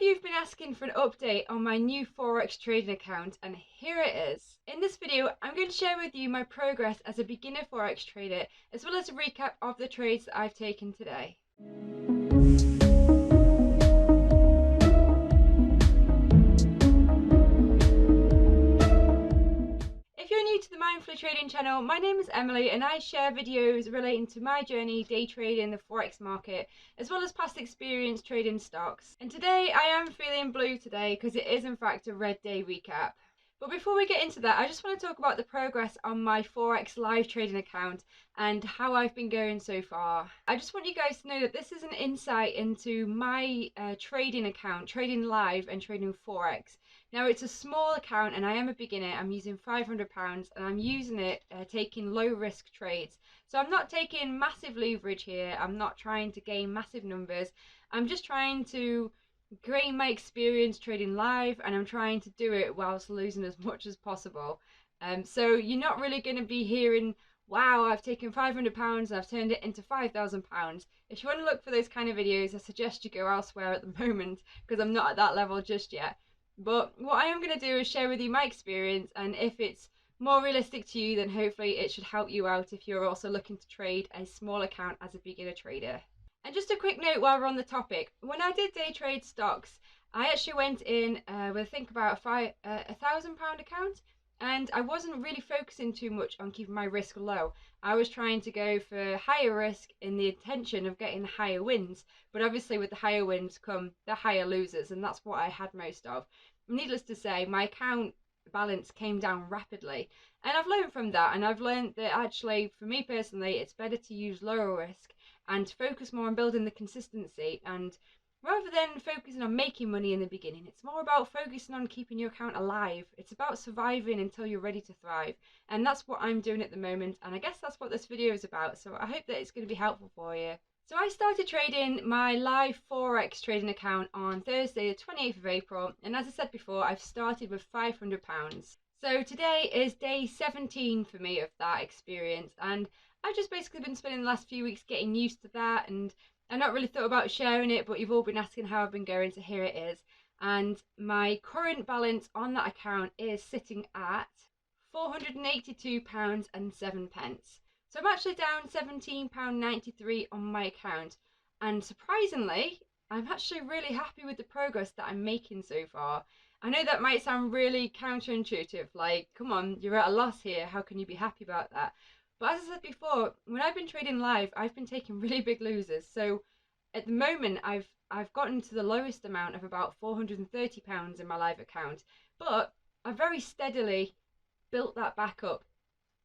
you have been asking for an update on my new Forex trading account, and here it is. In this video, I'm going to share with you my progress as a beginner Forex trader, as well as a recap of the trades that I've taken today. If you're new to the Mindfully Trading channel, my name is Emily and I share videos relating to my journey day trading the Forex market, as well as past experience trading stocks. And today I am feeling blue today because it is in fact a red day recap. But before we get into that, I just want to talk about the progress on my Forex live trading account and how I've been going so far. I just want you guys to know that this is an insight into my trading account, trading live and trading Forex. Now it's a small account and I am a beginner. I'm using £500 and I'm using it taking low risk trades. So I'm not taking massive leverage here. I'm not trying to gain massive numbers. I'm just trying to gain my experience trading live, and I'm trying to do it whilst losing as much as possible. So you're not really going to be hearing, wow, I've taken £500 and I've turned it into £5,000. If you want to look for those kind of videos, I suggest you go elsewhere at the moment because I'm not at that level just yet. But what I am going to do is share with you my experience, and if it's more realistic to you, then hopefully it should help you out if you're also looking to trade a small account as a beginner trader. And just a quick note while we're on the topic, when I did day trade stocks, I actually went in with I think about a £1,000 account, and I wasn't really focusing too much on keeping my risk low. I was trying to go for higher risk in the intention of getting the higher wins, but obviously with the higher wins come the higher losers, and that's what I had most of. Needless to say, my account balance came down rapidly, and I've learned from that, and I've learned that actually for me personally it's better to use lower risk and to focus more on building the consistency, and rather than focusing on making money in the beginning, it's more about focusing on keeping your account alive. It's about surviving until you're ready to thrive, and that's what I'm doing at the moment, and I guess that's what this video is about, so I hope that it's going to be helpful for you. So I started trading my live Forex trading account on Thursday the 28th of April, and as I said before, I've started with £500. So today is day 17 for me of that experience, and I've just basically been spending the last few weeks getting used to that, and I've not really thought about sharing it, but you've all been asking how I've been going, so here it is. And my current balance on that account is sitting at £482.07. So I'm actually down £17.93 on my account, and surprisingly, I'm actually really happy with the progress that I'm making so far. I know that might sound really counterintuitive, like, come on, you're at a loss here, how can you be happy about that? But as I said before, when I've been trading live, I've been taking really big losers. So at the moment, I've gotten to the lowest amount of about £430 in my live account, but I've very steadily built that back up.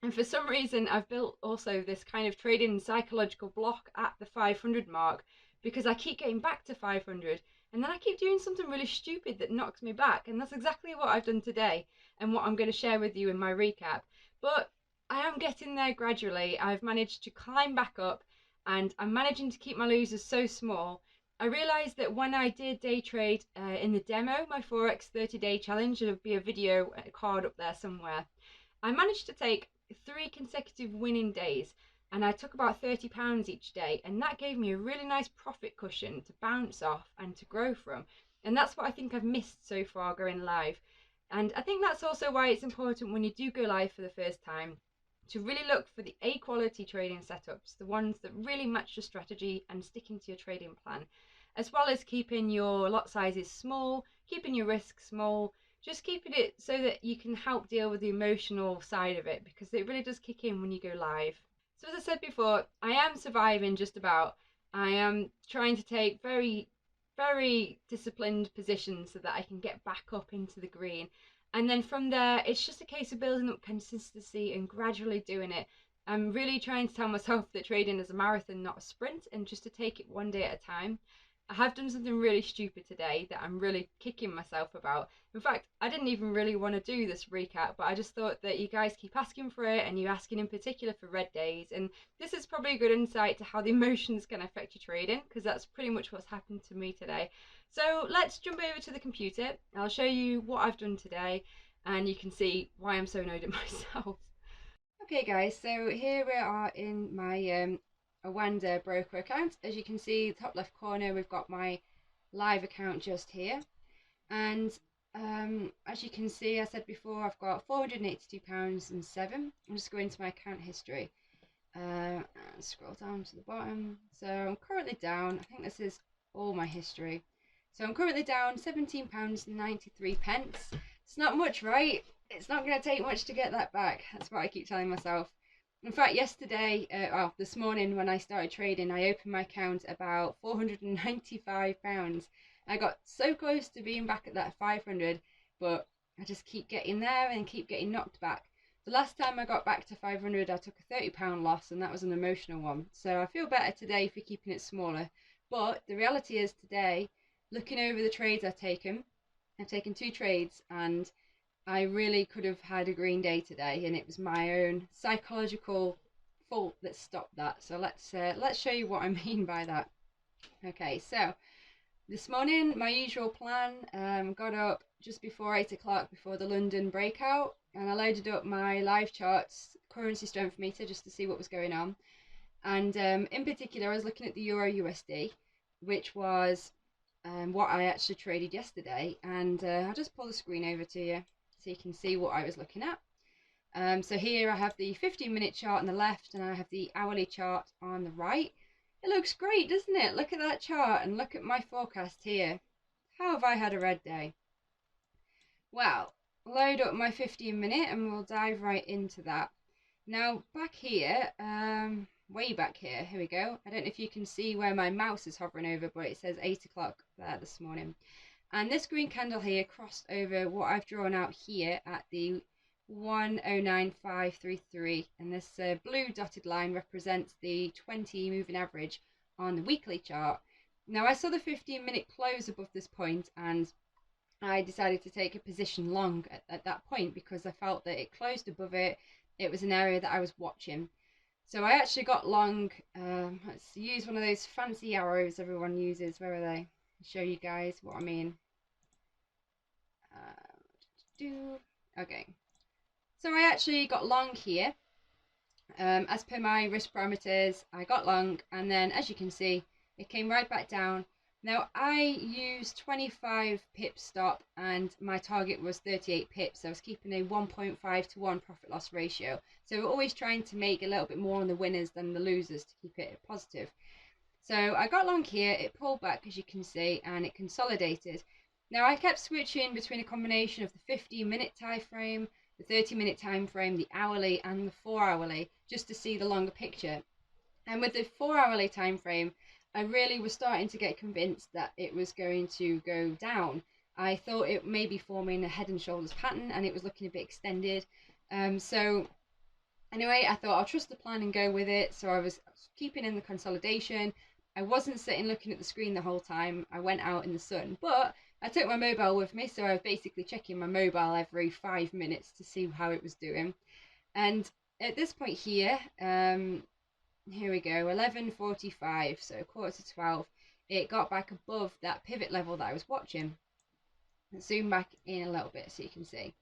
And for some reason, I've built also this kind of trading psychological block at the 500 mark, because I keep getting back to 500 and then I keep doing something really stupid that knocks me back. And that's exactly what I've done today and what I'm going to share with you in my recap. But I am getting there gradually. I've managed to climb back up and I'm managing to keep my losers so small. I realised that when I did day trade in the demo, my Forex 30-day challenge, there'll be a video card up there somewhere, I managed to take 3 consecutive winning days, and I took about £30 each day, and that gave me a really nice profit cushion to bounce off and to grow from. And that's what I think I've missed so far going live. And I think that's also why it's important when you do go live for the first time to really look for the A quality trading setups, the ones that really match your strategy and sticking to your trading plan, as well as keeping your lot sizes small, keeping your risk small, just keeping it so that you can help deal with the emotional side of it, because it really does kick in when you go live. So as I said before, I am surviving just about. I am trying to take very, very disciplined positions so that I can get back up into the green. And then from there, it's just a case of building up consistency and gradually doing it. I'm really trying to tell myself that trading is a marathon, not a sprint, and just to take it one day at a time. I have done something really stupid today that I'm really kicking myself about. In fact, I didn't even really want to do this recap, but I just thought that you guys keep asking for it, and you're asking in particular for red days, and this is probably a good insight to how the emotions can affect your trading, because that's pretty much what's happened to me today. So let's jump over to the computer. I'll show you what I've done today, and you can see why I'm so annoyed at myself. Okay guys, so here we are in my Awanda broker account. As you can see, top left corner, we've got my live account just here. And as you can see, I said before, I've got £482.07. I'm just going to my account history and scroll down to the bottom. So I'm currently down, I think this is all my history. So I'm currently down £17.93. It's not much, right? It's not going to take much to get that back. That's what I keep telling myself. In fact, yesterday, this morning when I started trading, I opened my account at about £495. I got so close to being back at that 500, but I just keep getting there and keep getting knocked back. The last time I got back to 500, I took a £30 loss, and that was an emotional one. So I feel better today for keeping it smaller. But the reality is today, looking over the trades I've taken 2 trades, and I really could have had a green day today, and it was my own psychological fault that stopped that. So let's show you what I mean by that. Okay, so this morning, my usual plan, got up just before 8 o'clock before the London breakout, and I loaded up my live charts, currency strength meter, just to see what was going on. And in particular, I was looking at the Euro USD, which was what I actually traded yesterday. And I'll just pull the screen over to you so you can see what I was looking at. So here I have the 15-minute chart on the left, and I have the hourly chart on the right. It looks great, doesn't it? Look at that chart and look at my forecast here. How have I had a red day? Well, load up my 15-minute and we'll dive right into that. Now, back here, way back here we go. I don't know if you can see where my mouse is hovering over, but it says 8 o'clock there this morning. And this green candle here crossed over what I've drawn out here at the 109533, and this blue dotted line represents the 20 moving average on the weekly chart. Now I saw the 15-minute close above this point, and I decided to take a position long at that point because I felt that it closed above it. It was an area that I was watching. So I actually got long. Let's use one of those fancy arrows everyone uses. Where are they? I'll show you guys what I mean. Okay. So I actually got long here. As per my risk parameters, I got long, and then as you can see, it came right back down. Now I used 25 pip stop, and my target was 38 pips. So I was keeping a 1.5 to 1 profit loss ratio. So we're always trying to make a little bit more on the winners than the losers to keep it positive. So I got long here, it pulled back as you can see, and it consolidated. Now I kept switching between a combination of the 15-minute time frame, the 30-minute time frame, the hourly, and the 4-hourly, just to see the longer picture. And with the 4-hourly time frame, I really was starting to get convinced that it was going to go down. I thought it may be forming a head and shoulders pattern, and it was looking a bit extended. So anyway, I thought I'll trust the plan and go with it. So I was keeping in the consolidation. I wasn't sitting looking at the screen the whole time. I went out in the sun, but I took my mobile with me, so I was basically checking my mobile every 5 minutes to see how it was doing. And at this point here, here we go, 11:45, so 11:45, it got back above that pivot level that I was watching. Let's zoom back in a little bit so you can see.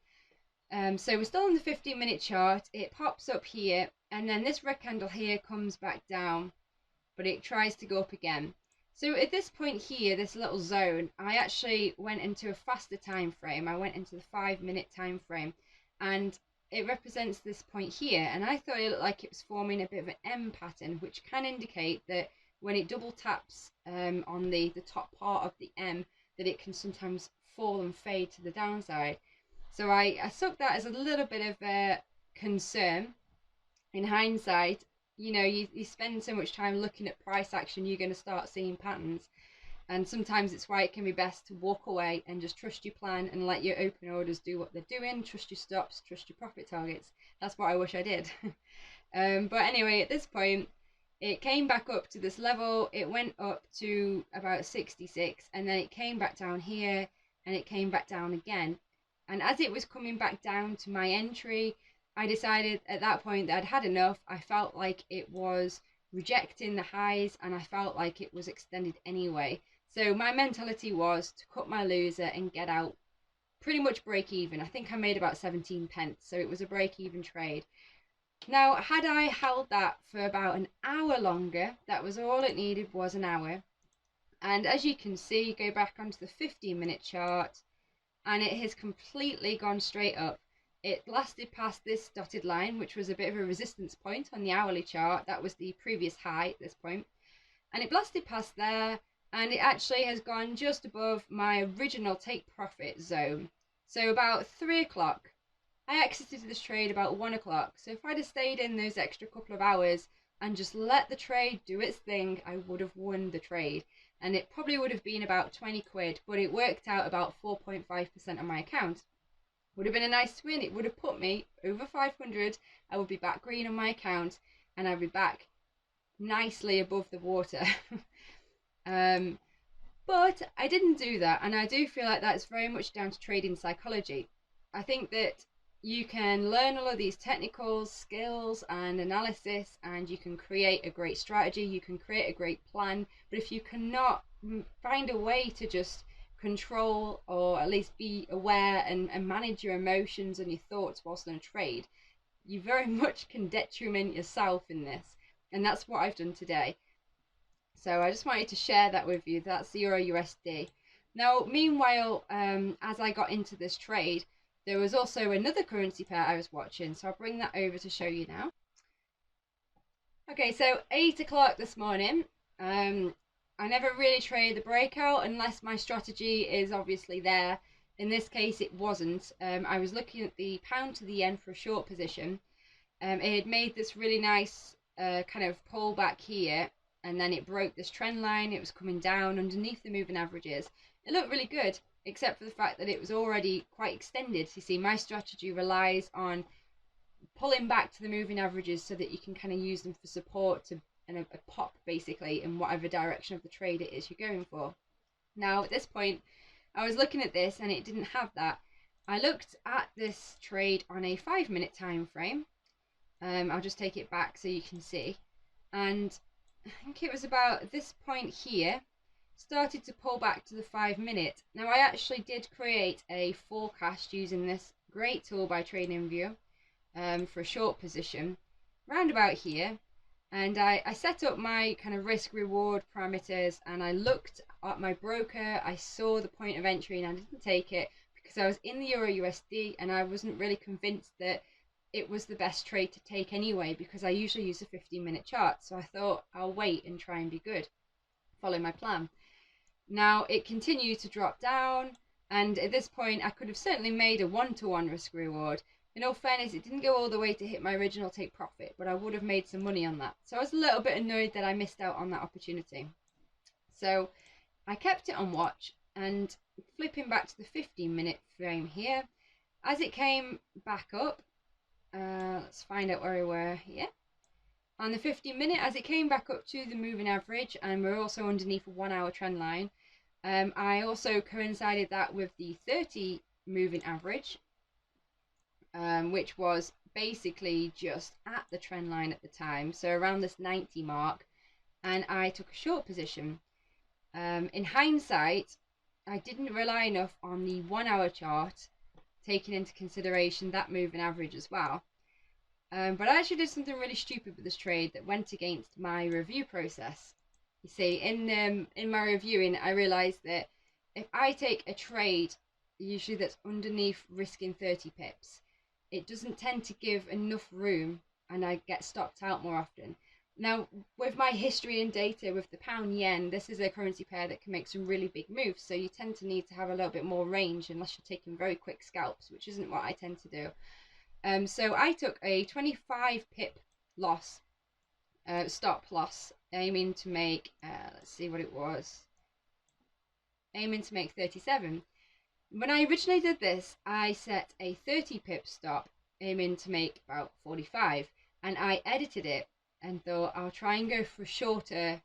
So we're still on the 15-minute chart. It pops up here, and then this red candle here comes back down, but it tries to go up again. So at this point here, this little zone, I actually went into a faster time frame. I went into the 5-minute time frame, and it represents this point here. And I thought it looked like it was forming a bit of an M pattern, which can indicate that when it double taps on the top part of the M, that it can sometimes fall and fade to the downside. So I took that as a little bit of a concern. In hindsight, you know, you spend so much time looking at price action, you're going to start seeing patterns. And sometimes it's why it can be best to walk away and just trust your plan and let your open orders do what they're doing. Trust your stops, trust your profit targets. That's what I wish I did. But anyway, at this point, it came back up to this level. It went up to about 66, and then it came back down here, and it came back down again. And as it was coming back down to my entry, I decided at that point that I'd had enough. I felt like it was rejecting the highs, and I felt like it was extended anyway. So my mentality was to cut my loser and get out, pretty much break even. I think I made about 17 pence, so it was a break even trade. Now, had I held that for about an hour longer, that was all it needed, was an hour, And as you can see, go back onto the 15-minute chart, and it has completely gone straight up. It blasted past this dotted line, which was a bit of a resistance point on the hourly chart. That was the previous high at this point. And it blasted past there, and it actually has gone just above my original take profit zone. So about 3 o'clock, I exited this trade about 1 o'clock. So if I'd have stayed in those extra couple of hours and just let the trade do its thing, I would have won the trade. And it probably would have been about 20 quid, but it worked out about 4.5% on my account. Would have been a nice win. It would have put me over 500. I would be back green on my account, and I'd be back nicely above the water. But I didn't do that, and I do feel like that's very much down to trading psychology. I think that you can learn all of these technical skills and analysis, and you can create a great strategy, you can create a great plan, but if you cannot find a way to just control or at least be aware and manage your emotions and your thoughts whilst on a trade, you very much can detriment yourself in this. And that's what I've done today. So I just wanted to share that with you. That's the Euro USD. Now, meanwhile, as I got into this trade, there was also another currency pair I was watching. So I'll bring that over to show you now. Okay, so 8 o'clock this morning. I never really trade the breakout unless my strategy is obviously there. In this case, it wasn't. I was looking at the pound to the yen for a short position. It had made this really nice kind of pullback here, and then it broke this trend line. It was coming down underneath the moving averages. It looked really good, except for the fact that it was already quite extended. You see, my strategy relies on pulling back to the moving averages so that you can kind of use them for support to and a pop basically in whatever direction of the trade it is you're going for. Now at this point, I was looking at this and it didn't have that. I looked at this trade on a 5-minute time frame. I'll just take it back so you can see, and I think it was about this point here started to pull back to the 5-minute. Now I actually did create a forecast using this great tool by TradingView for a short position round about here, and I set up my kind of risk reward parameters, and I looked at my broker. I saw the point of entry and I didn't take it because I was in the Euro USD and I wasn't really convinced that it was the best trade to take anyway, because I usually use a 15-minute chart. So I thought I'll wait and try and be good, follow my plan. Now it continued to drop down, and at this point I could have certainly made a 1-to-1 risk reward. In all fairness, it didn't go all the way to hit my original take profit, but I would have made some money on that. So I was a little bit annoyed that I missed out on that opportunity. So I kept it on watch, and flipping back to the 15-minute frame here, as it came back up, let's find out where we were here. On the 15-minute, as it came back up to the moving average, and we're also underneath a 1-hour trend line, I also coincided that with the 30 moving average, which was basically just at the trend line at the time, so around this 90 mark, and I took a short position. In hindsight, I didn't rely enough on the 1-hour chart, taking into consideration that moving average as well. But I actually did something really stupid with this trade that went against my review process. You see, in my reviewing, I realised that if I take a trade, usually that's underneath risking 30 pips, it doesn't tend to give enough room, and I get stopped out more often. Now, with my history and data with the pound yen, this is a currency pair that can make some really big moves, so you tend to need to have a little bit more range unless you're taking very quick scalps, which isn't what I tend to do. So I took a 25 pip loss, stop loss, aiming to make, let's see what it was, aiming to make 37. When I originally did this, I set a 30 pip stop, aiming to make about 45, and I edited it and thought I'll try and go for a shorter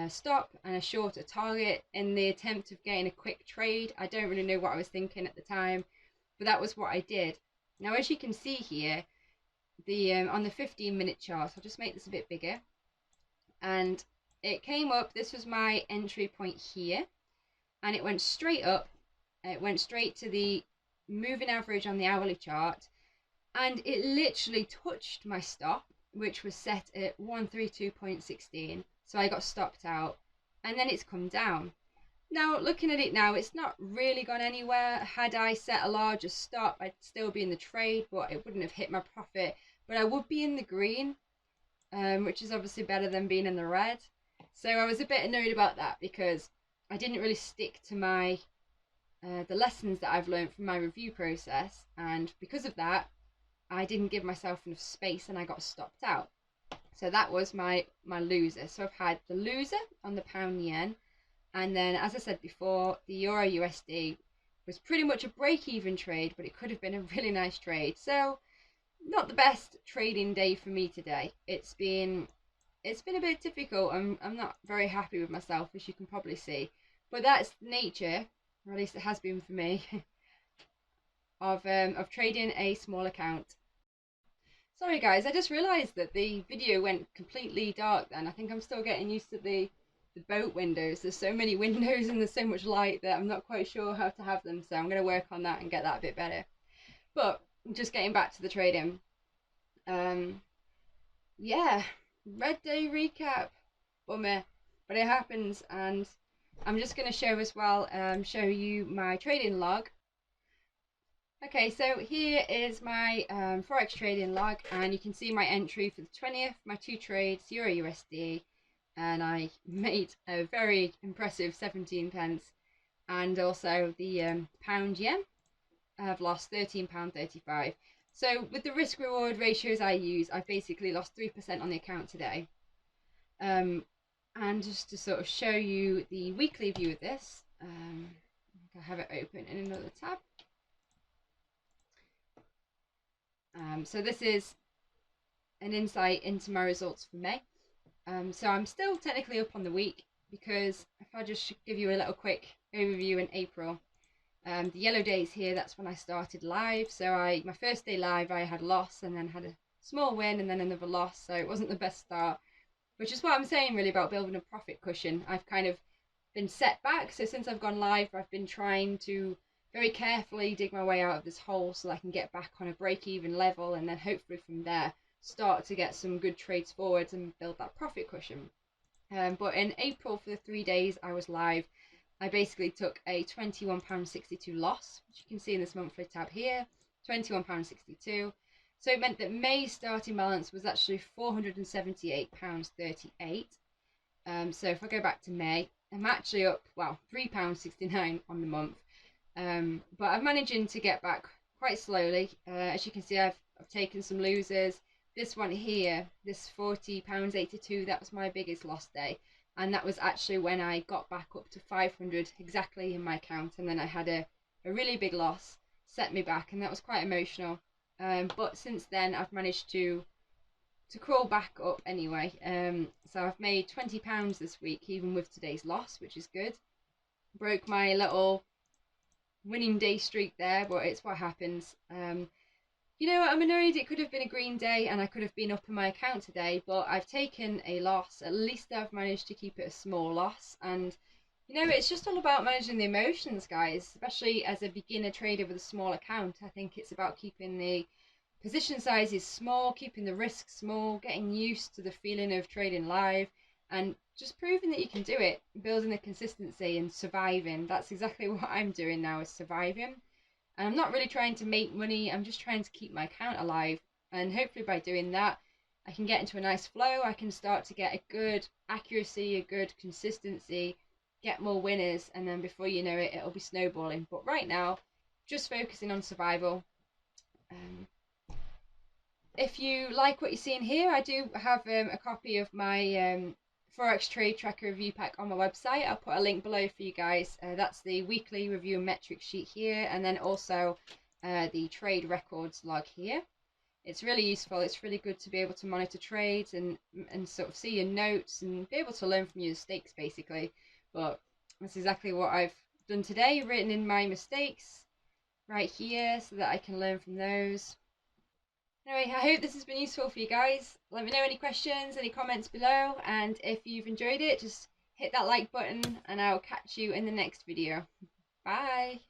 stop and a shorter target in the attempt of getting a quick trade. I don't really know what I was thinking at the time, but that was what I did. Now, as you can see here, the on the 15-minute chart, I'll just make this a bit bigger, and it came up. This was my entry point here, and it went straight up. It went straight to the moving average on the hourly chart, and it literally touched my stop, which was set at 132.16. So I got stopped out. and then it's come down. Now, looking at it now, it's not really gone anywhere. Had I set a larger stop, I'd still be in the trade, but it wouldn't have hit my profit. But I would be in the green, which is obviously better than being in the red. So I was a bit annoyed about that because I didn't really stick to my the lessons that I've learned from my review process, and because of that, I didn't give myself enough space and I got stopped out. So that was my loser. So I've had the loser on the pound yen, and then, as I said before, the Euro USD was pretty much a break-even trade, but it could have been a really nice trade. So not the best trading day for me today. It's been a bit difficult. I'm not very happy with myself, as you can probably see. But that's nature, or at least it has been for me, of trading a small account. Sorry guys, I just realised that the video went completely dark then. I think I'm still getting used to the boat windows. There's so many windows and there's so much light that I'm not quite sure how to have them, so I'm going to work on that and get that a bit better. But just getting back to the trading. Yeah, red day recap. Bummer. But it happens, and I'm just going to show as well, show you my trading log. Okay, so here is my Forex trading log, and you can see my entry for the 20th, my 2 trades, Euro USD, and I made a very impressive 17 pence, and also the pound yen, I've lost £13.35. So with the risk reward ratios I use, I've basically lost 3% on the account today. And just to sort of show you the weekly view of this, I have it open in another tab. So this is an insight into my results for May. So I'm still technically up on the week, because if I just give you a little quick overview in April, the yellow days here, that's when I started live. So my first day live, I had a loss and then had a small win and then another loss. So it wasn't the best start, which is what I'm saying really about building a profit cushion. I've kind of been set back. So since I've gone live, I've been trying to very carefully dig my way out of this hole so that I can get back on a break-even level, and then hopefully from there start to get some good trades forwards and build that profit cushion. But in April, for the 3 days I was live, I basically took a £21.62 loss, which you can see in this monthly tab here, £21.62. So it meant that May's starting balance was actually £478.38. So if I go back to May, I'm actually up, well, £3.69 on the month. But I'm managing to get back quite slowly. As you can see, I've taken some losers. This one here, this £40.82, that was my biggest loss day. And that was actually when I got back up to 500 exactly in my account. And then I had a really big loss, set me back, and that was quite emotional. But since then, I've managed to crawl back up anyway. So I've made £20 this week, even with today's loss, which is good. Broke my little winning day streak there, but it's what happens. You know what, I'm annoyed. It could have been a green day and I could have been up in my account today, but I've taken a loss. At least I've managed to keep it a small loss. And you know, it's just all about managing the emotions, guys, especially as a beginner trader with a small account. I think it's about keeping the position sizes small, keeping the risk small, getting used to the feeling of trading live, and just proving that you can do it, building the consistency and surviving. That's exactly what I'm doing now, is surviving. And I'm not really trying to make money, I'm just trying to keep my account alive. And hopefully by doing that, I can get into a nice flow. I can start to get a good accuracy, a good consistency, get more winners, and then before you know it, it'll be snowballing. But right now, just focusing on survival. If you like what you're seeing here, I do have a copy of my Forex Trade Tracker Review Pack on my website. I'll put a link below for you guys. That's the weekly review and metric sheet here, and then also the trade records log here. It's really useful. It's really good to be able to monitor trades and sort of see your notes and be able to learn from your mistakes, basically. But that's exactly what I've done today, written in my mistakes right here so that I can learn from those. Anyway, I hope this has been useful for you guys. Let me know any questions, any comments below, and if you've enjoyed it, just hit that like button and I'll catch you in the next video. Bye!